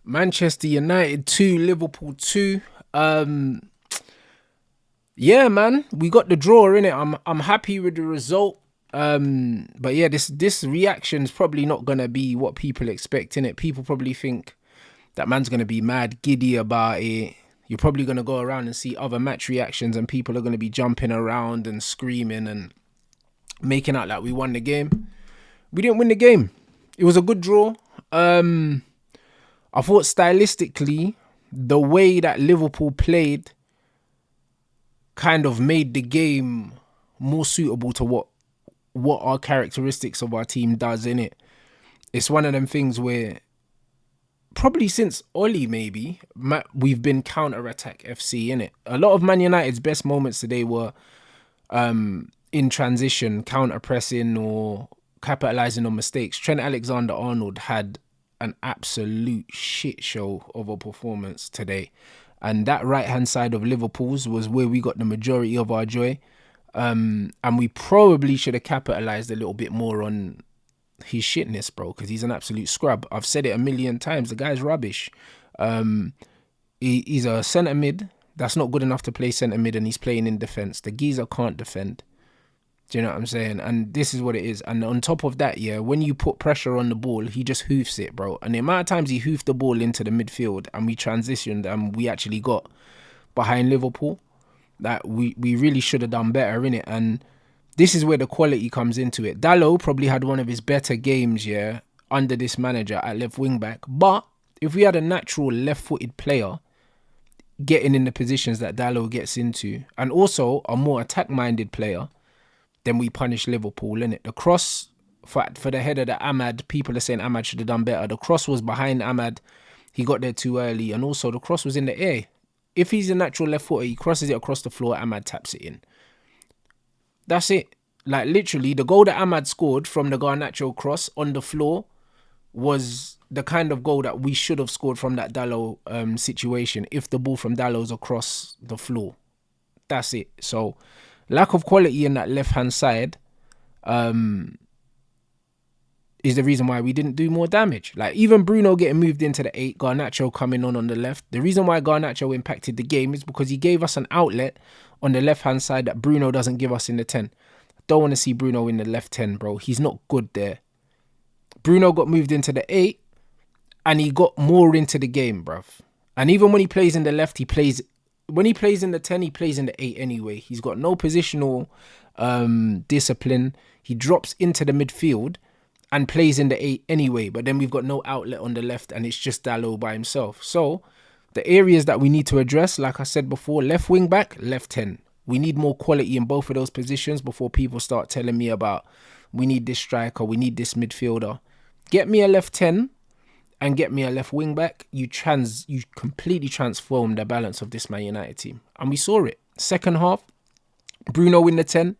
Manchester United 2, Liverpool 2. Yeah, man, we got the draw in it. I'm happy with the result. But yeah, this reaction is probably not gonna be what people expect in it. People probably think that man's gonna be mad giddy about it. You're probably gonna go around and see other match reactions, and people are gonna be jumping around and screaming and making out like we won the game. We didn't win the game. It was a good draw. I thought stylistically, the way that Liverpool played kind of made the game more suitable to what our characteristics of our team does in it. It's one of them things where probably since Oli maybe we've been counter-attack FC in it. A lot of Man United's best moments today were in transition, counter-pressing or capitalising on mistakes. Trent Alexander-Arnold had an absolute shit show of a performance today. And that right-hand side of Liverpool's was where we got the majority of our joy. And we probably should have capitalised a little bit more on his shitness, bro, because he's an absolute scrub. I've said it a million times. The guy's rubbish. He's a centre mid that's not good enough to play centre mid, and he's playing in defence. The geezer can't defend. Do you know what I'm saying? And this is what it is. And on top of that, yeah, when you put pressure on the ball, he just hoofs it, bro. And the amount of times he hoofed the ball into the midfield and we transitioned and we actually got behind Liverpool, that we really should have done better in it. And this is where the quality comes into it. Dalot probably had one of his better games, yeah, under this manager at left wing back. But if we had a natural left-footed player getting in the positions that Dalot gets into, and also a more attack-minded player, then we punish Liverpool, innit? The cross for the header that Ahmad, people are saying Ahmad should have done better. The cross was behind Ahmad. He got there too early. And also the cross was in the air. If he's a natural left footer, he crosses it across the floor, Ahmad taps it in. That's it. Like literally, the goal that Ahmad scored from the Garnacho cross on the floor was the kind of goal that we should have scored from that Dalot situation if the ball from Dalot's across the floor. That's it. So lack of quality in that left-hand side is the reason why we didn't do more damage. Like even Bruno getting moved into the 8, Garnacho coming on the left. The reason why Garnacho impacted the game is because he gave us an outlet on the left-hand side that Bruno doesn't give us in the 10. Don't want to see Bruno in the left 10, bro. He's not good there. Bruno got moved into the 8 and he got more into the game, bruv. And even when he plays in the left, when he plays in the 10, he plays in the 8 anyway. He's got no positional discipline. He drops into the midfield and plays in the 8 anyway. But then we've got no outlet on the left and it's just Dalot by himself. So the areas that we need to address, like I said before, left wing back, left 10. We need more quality in both of those positions before people start telling me about we need this striker, we need this midfielder. Get me a left 10 and get me a left wing back. You completely transform the balance of this Man United team. And we saw it. Second half, Bruno in the 10,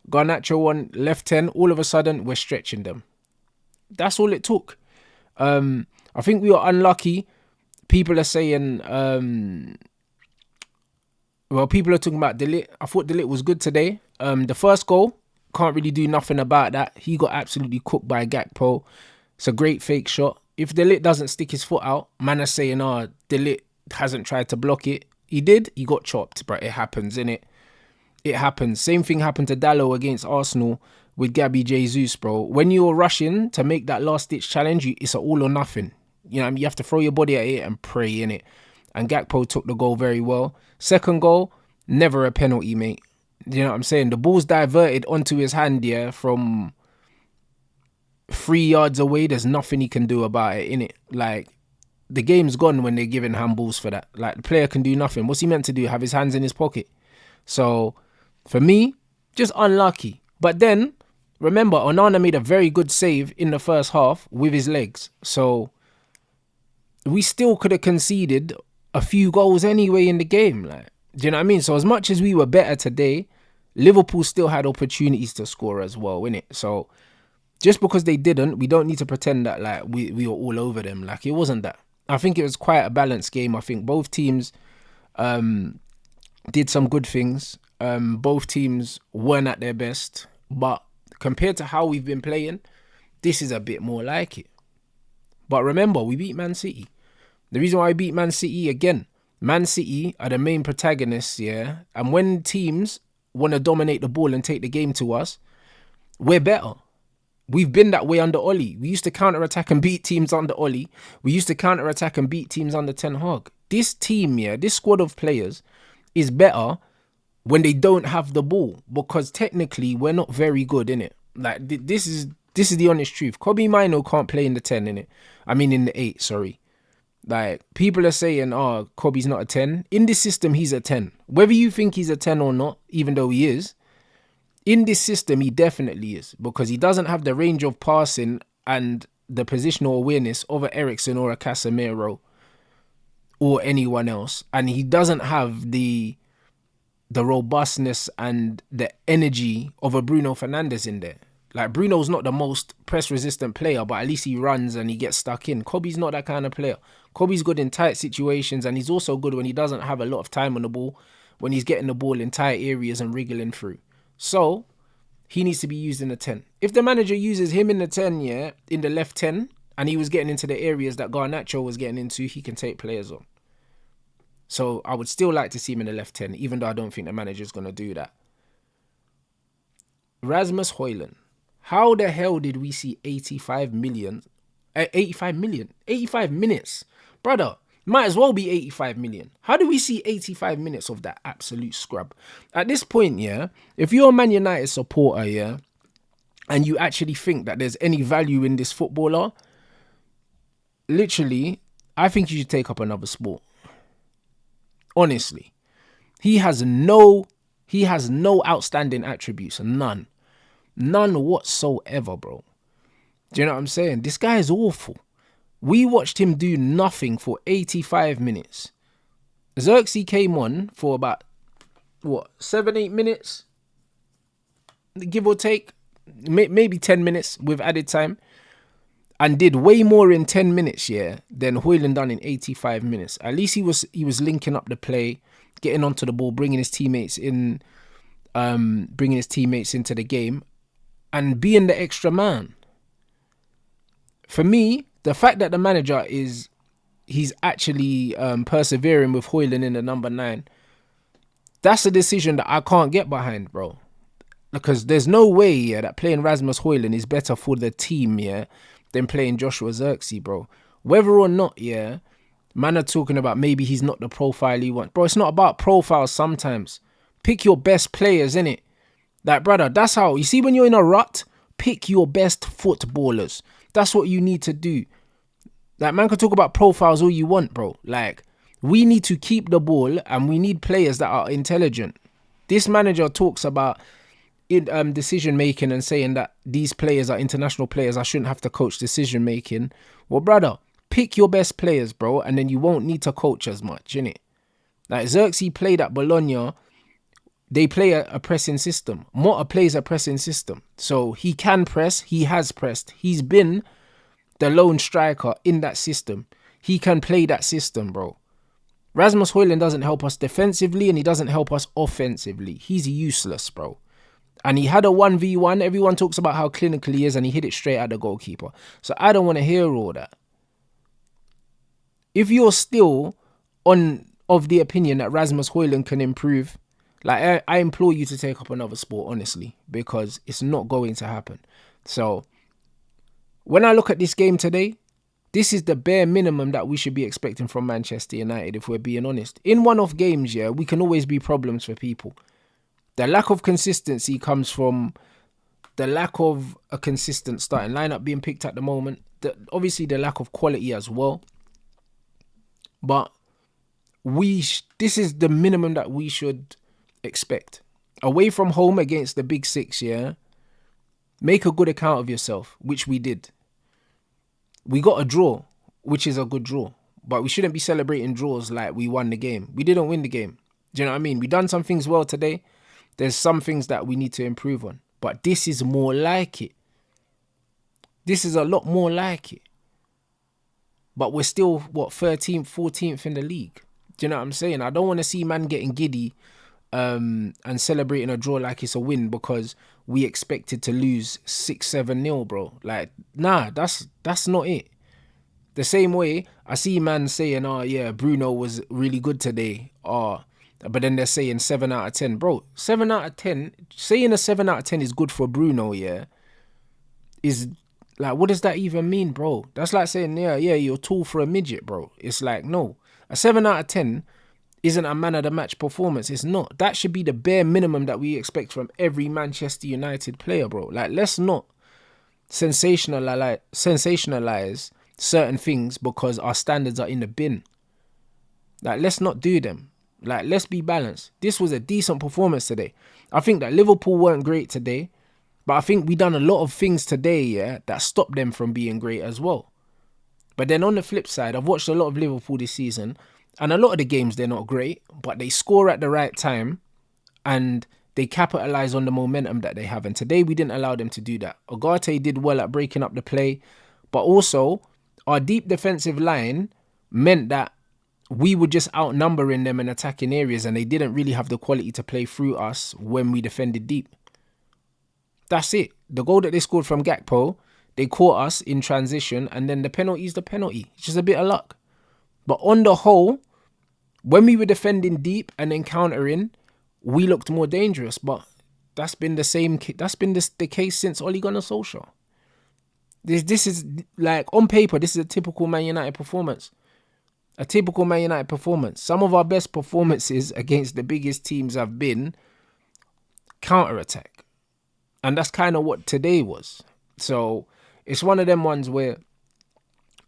Garnacho on left 10. All of a sudden, we're stretching them. That's all it took. I think we were unlucky. People are saying, people are talking about De Ligt. I thought De Ligt was good today. The first goal, can't really do nothing about that. He got absolutely cooked by Gakpo. It's a great fake shot. If De Ligt doesn't stick his foot out, man are saying, De Ligt hasn't tried to block it. He did. He got chopped, but it happens, innit? It happens. Same thing happened to Dalot against Arsenal with Gabby Jesus, bro. When you're rushing to make that last-ditch challenge, it's an all or nothing. You know what I mean? You have to throw your body at it and pray, innit? And Gakpo took the goal very well. Second goal, never a penalty, mate. You know what I'm saying? The ball's diverted onto his hand, yeah, from 3 yards away. There's nothing he can do about it, innit? Like, the game's gone when they're giving handballs for that. Like, the player can do nothing. What's he meant to do? Have his hands in his pocket? So, for me, just unlucky. But then, remember, Onana made a very good save in the first half with his legs. So, we still could have conceded a few goals anyway in the game. Like, do you know what I mean? So, as much as we were better today, Liverpool still had opportunities to score as well, innit? So, just because they didn't, we don't need to pretend that like we were all over them. Like, it wasn't that. I think it was quite a balanced game. I think both teams did some good things. Both teams weren't at their best. But compared to how we've been playing, this is a bit more like it. But remember, we beat Man City. The reason why I beat Man City again, Man City are the main protagonists, yeah? And when teams want to dominate the ball and take the game to us, we're better. We've been that way under Oli. We used to counter-attack and beat teams under Oli. We used to counter-attack and beat teams under Ten Hag. This team, yeah, this squad of players is better when they don't have the ball, because technically we're not very good, innit? Like, this is the honest truth. Kobie Mainoo can't play in the 10, innit? I mean in the 8, sorry. Like, people are saying, oh, Kobie's not a 10. In this system, he's a 10. Whether you think he's a 10 or not, even though he is, in this system, he definitely is, because he doesn't have the range of passing and the positional awareness of an Eriksen or a Casemiro or anyone else. And he doesn't have the robustness and the energy of a Bruno Fernandes in there. Like, Bruno's not the most press-resistant player, but at least he runs and he gets stuck in. Kobie's not that kind of player. Kobie's good in tight situations, and he's also good when he doesn't have a lot of time on the ball, when he's getting the ball in tight areas and wriggling through. So, he needs to be used in the 10. If the manager uses him in the 10, yeah, in the left 10, and he was getting into the areas that Garnacho was getting into, he can take players on. So, I would still like to see him in the left 10, even though I don't think the manager's going to do that. Rasmus Hojlund. How the hell did we see 85 minutes? Brother, might as well be 85 million. How do we see 85 minutes of that absolute scrub? At this point, yeah, if you're a Man United supporter, yeah, and you actually think that there's any value in this footballer, literally, I think you should take up another sport. Honestly. He has no outstanding attributes. None whatsoever, bro. Do you know what I'm saying? This guy is awful. We watched him do nothing for 85 minutes. Zirkzee came on for about, 7-8 minutes? Give or take. Maybe 10 minutes with added time. And did way more in 10 minutes, yeah, than Hojlund done in 85 minutes. At least he was linking up the play, getting onto the ball, bringing his teammates into the game, and being the extra man. For me, the fact that the manager he's actually persevering with Hojlund in the number 9, that's a decision that I can't get behind, bro. Because there's no way, yeah, that playing Rasmus Hojlund is better for the team, yeah, than playing Joshua Zirkzee, bro. Whether or not, yeah, man are talking about maybe he's not the profile he wants. Bro, it's not about profiles sometimes. Pick your best players, innit? Like, brother, that's how, you see when you're in a rut, pick your best footballers. That's what you need to do. Like, man can talk about profiles all you want, bro. Like, we need to keep the ball and we need players that are intelligent. This manager talks about decision making and saying that these players are international players, I shouldn't have to coach decision making. Well, brother, pick your best players, bro, and then you won't need to coach as much, innit? Like, Zirkzee played at Bologna. They play a pressing system. Motta plays a pressing system. So he can press. He has pressed. He's been the lone striker in that system. He can play that system, bro. Rasmus Hojlund doesn't help us defensively and he doesn't help us offensively. He's useless, bro. And he had a 1v1. Everyone talks about how clinical he is and he hit it straight at the goalkeeper. So I don't want to hear all that. If you're still of the opinion that Rasmus Hojlund can improve, like, I implore you to take up another sport, honestly, because it's not going to happen. So when I look at this game today, this is the bare minimum that we should be expecting from Manchester United, if we're being honest. In one-off games, yeah, we can always be problems for people. The lack of consistency comes from the lack of a consistent starting lineup being picked at the moment. Obviously, the lack of quality as well. But this is the minimum that we should expect. Away from home against the Big Six, yeah, make a good account of yourself, which we did. We got a draw, which is a good draw. But we shouldn't be celebrating draws like we won the game. We didn't win the game. Do you know what I mean? We done some things well today. There's some things that we need to improve on. But this is more like it. This is a lot more like it. But we're still, 13th, 14th in the league. Do you know what I'm saying? I don't want to see man getting giddy and celebrating a draw like it's a win because we expected to lose 6-7-0, bro. Like, nah, that's not it. The same way I see man saying, "Oh yeah, Bruno was really good today." But then they're saying 7 out of 10, bro. 7 out of 10. Saying a 7 out of 10 is good for Bruno, yeah, is like, what does that even mean, bro? That's like saying, yeah, you're tall for a midget, bro. It's like, no, a 7 out of 10 isn't a man of the match performance. It's not. That should be the bare minimum that we expect from every Manchester United player, bro. Like, let's not sensationalize certain things because our standards are in the bin. Like, let's not do them. Like, let's be balanced. This was a decent performance today. I think that Liverpool weren't great today, but I think we done a lot of things today, yeah, that stopped them from being great as well. But then on the flip side, I've watched a lot of Liverpool this season, and a lot of the games, they're not great, but they score at the right time, and they capitalize on the momentum that they have. And today we didn't allow them to do that. Ugarte did well at breaking up the play, but also our deep defensive line meant that we were just outnumbering them in attacking areas, and they didn't really have the quality to play through us when we defended deep. That's it. The goal that they scored from Gakpo, they caught us in transition, and then the penalty is the penalty. It's just a bit of luck. But on the whole, when we were defending deep and then countering, we looked more dangerous. But that's been the same. That's been the case since Ole Gunnar Solskjaer. This is like, on paper, this is a typical Man United performance. A typical Man United performance. Some of our best performances against the biggest teams have been counter-attack. And that's kind of what today was. So it's one of them ones where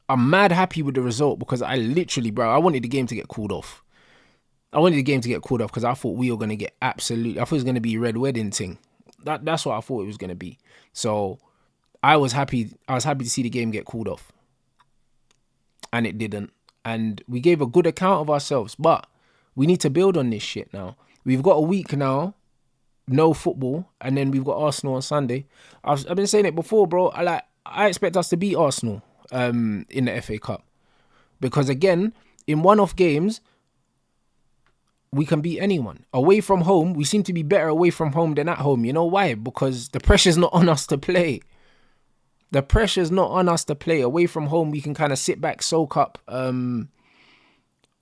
I'm mad happy with the result because I literally, bro, I wanted the game to get called off. I wanted the game to get called off because I thought we were going to get I thought it was going to be a red wedding thing. That's what I thought it was going to be. So I was happy to see the game get called off. And it didn't. And we gave a good account of ourselves. But we need to build on this shit now. We've got a week now, no football, and then we've got Arsenal on Sunday. I've been saying it before, bro. I expect us to beat Arsenal in the FA Cup. Because again, in one-off games, we can beat anyone. Away from home, we seem to be better away from home than at home. You know why? Because the pressure's not on us to play. The pressure's not on us to play. Away from home, we can kind of sit back, soak up.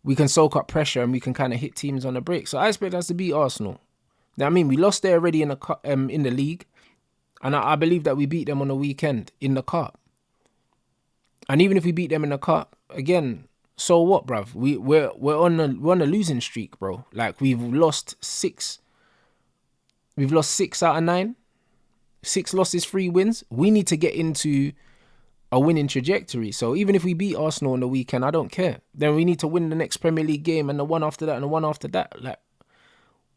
We can soak up pressure and we can kind of hit teams on the break. So I expect us to beat Arsenal. Now, I mean, we lost there already in the league, and I believe that we beat them on the weekend in the cup. And even if we beat them in the cup, again, so what, bruv? We're on a losing streak, bro. Like, we've lost 6. We've lost 6 out of 9. 6 losses, 3 wins. We need to get into a winning trajectory. So even if we beat Arsenal on the weekend, I don't care. Then we need to win the next Premier League game and the one after that and the one after that. Like,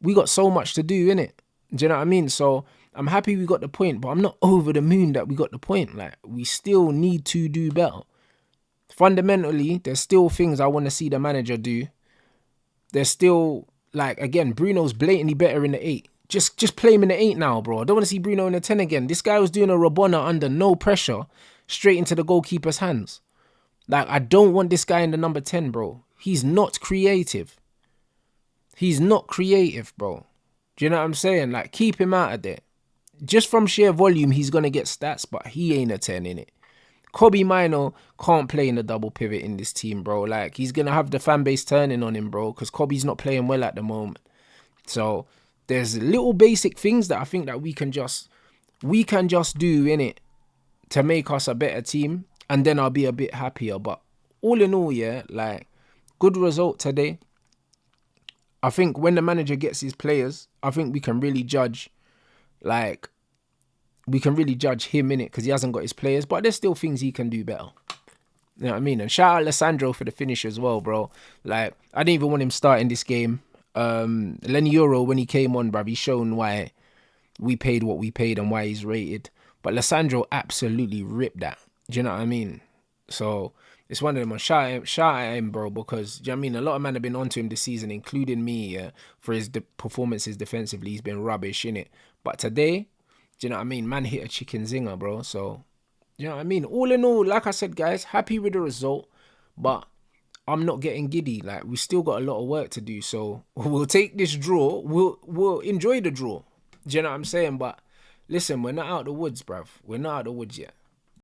we got so much to do, innit? Do you know what I mean? So I'm happy we got the point, but I'm not over the moon that we got the point. Like, we still need to do better. Fundamentally, there's still things I want to see the manager do. There's still, like, again, Bruno's blatantly better in the 8. Just play him in the 8 now, bro. I don't want to see Bruno in the 10 again. This guy was doing a Rabona under no pressure, straight into the goalkeeper's hands. Like, I don't want this guy in the number 10, bro. He's not creative. He's not creative, bro. Do you know what I'm saying? Like, keep him out of there. Just from sheer volume, he's going to get stats, but he ain't a 10 in it. Kobie Mainoo can't play in the double pivot in this team, bro. Like, he's going to have the fan base turning on him, bro, because Kobie's not playing well at the moment. So there's little basic things that I think that we can just do in it to make us a better team, and then I'll be a bit happier. But all in all, yeah, like, good result today. I think when the manager gets his players, I think we can really judge, like, we can really judge him in it because he hasn't got his players, but there's still things he can do better. You know what I mean? And shout out Alessandro for the finish as well, bro. Like, I didn't even want him starting this game. Lenny Euro, when he came on, bruv, he's shown why we paid what we paid and why he's rated. But Alessandro absolutely ripped that. Do you know what I mean? So it's one of them. Shout at him, bro, because, do you know what I mean? A lot of men have been onto him this season, including me, for his performances defensively. He's been rubbish, innit? But today, do you know what I mean? Man hit a chicken zinger, bro. So, do you know what I mean? All in all, like I said, guys, happy with the result, but I'm not getting giddy. Like, we still got a lot of work to do. So we'll take this draw. We'll enjoy the draw. Do you know what I'm saying? But listen, we're not out of the woods, bruv. We're not out of the woods yet.